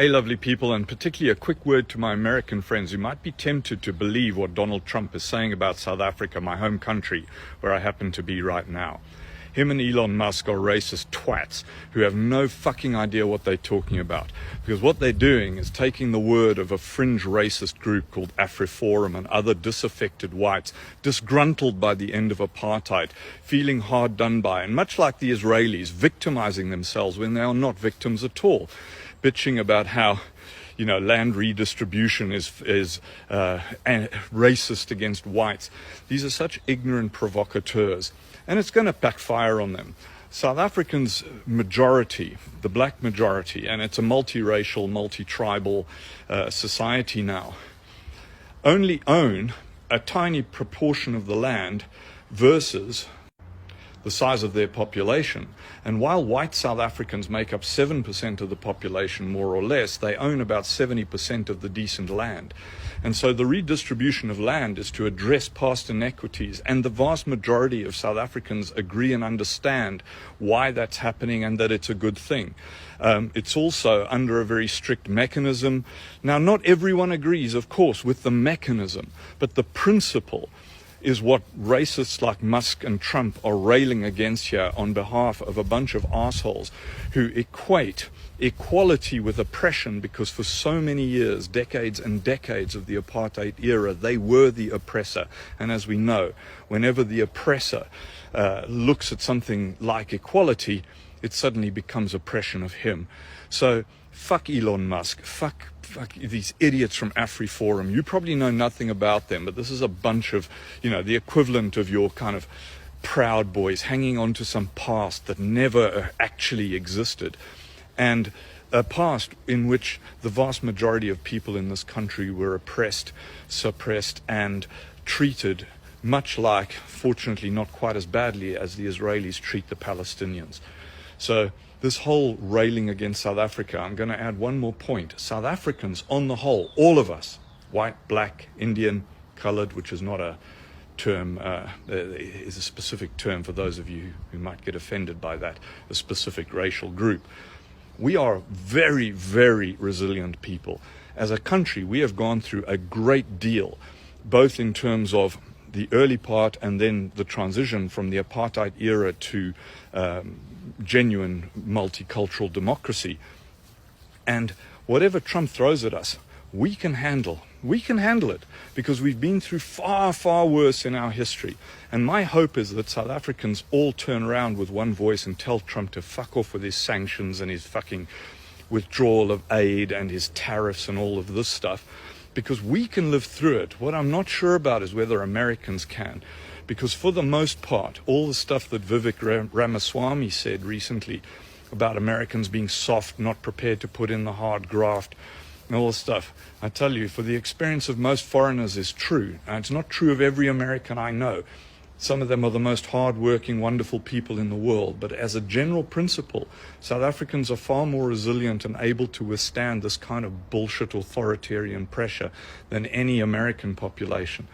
Hey, lovely people, and particularly a quick word to my American friends who might be tempted to believe what Donald Trump is saying about South Africa, my home country, where I happen to be right now. Him and Elon Musk are racist twats who have no fucking idea what they're talking about. Because what they're doing is taking the word of a fringe racist group called AfriForum and other disaffected whites, disgruntled by the end of apartheid, feeling hard done by, and much like the Israelis, victimizing themselves when they are not victims at all. Bitching about how, land redistribution is racist against whites. These are such ignorant provocateurs, and it's going to backfire on them. South Africans' majority, the black majority, and it's a multiracial, multi-tribal society now, only own a tiny proportion of the land versus the size of their population. And while white South Africans make up 7% of the population, more or less, they own about 70% of the decent land. And so the redistribution of land is to address past inequities, and the vast majority of South Africans agree and understand why that's happening and that it's a good thing. It's also under a very strict mechanism. Now, not everyone agrees, of course, with the mechanism, but the principle is what racists like Musk and Trump are railing against here on behalf of a bunch of assholes who equate equality with oppression, because for so many years, decades and decades of the apartheid era, they were the oppressor. And as we know, whenever the oppressor looks at something like equality, it suddenly becomes oppression of him. So fuck Elon Musk, fuck these idiots from AfriForum. You probably know nothing about them, but this is a bunch of, the equivalent of your kind of Proud Boys hanging on to some past that never actually existed. And a past in which the vast majority of people in this country were oppressed, suppressed, and treated much like, fortunately not quite as badly as the Israelis treat the Palestinians. So this whole railing against South Africa, I'm going to add one more point. South Africans, on the whole, all of us, white, black, Indian, colored, which is not a term, is a specific term for those of you who might get offended by that, a specific racial group. We are very, very resilient people. As a country, we have gone through a great deal, both in terms of the early part and then the transition from the apartheid era to genuine multicultural democracy. And whatever Trump throws at us, we can handle. We can handle it because we've been through far, far worse in our history. And my hope is that South Africans all turn around with one voice and tell Trump to fuck off with his sanctions and his fucking withdrawal of aid and his tariffs and all of this stuff, because we can live through it. What I'm not sure about is whether Americans can. Because for the most part, all the stuff that Vivek Ramaswamy said recently about Americans being soft, not prepared to put in the hard graft, and all this stuff, I tell you, for the experience of most foreigners is true. And it's not true of every American I know. Some of them are the most hard-working, wonderful people in the world. But as a general principle, South Africans are far more resilient and able to withstand this kind of bullshit authoritarian pressure than any American population.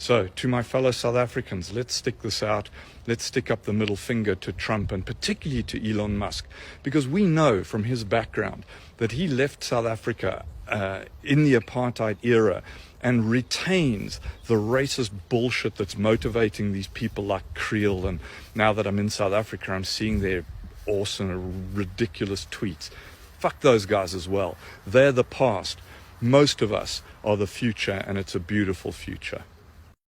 So, to my fellow South Africans, let's stick this out. Let's stick up the middle finger to Trump and particularly to Elon Musk, because we know from his background that he left South Africa in the apartheid era and retains the racist bullshit that's motivating these people like Creel. And now that I'm in South Africa, I'm seeing their awesome, ridiculous tweets. Fuck those guys as well. They're the past. Most of us are the future, and it's a beautiful future.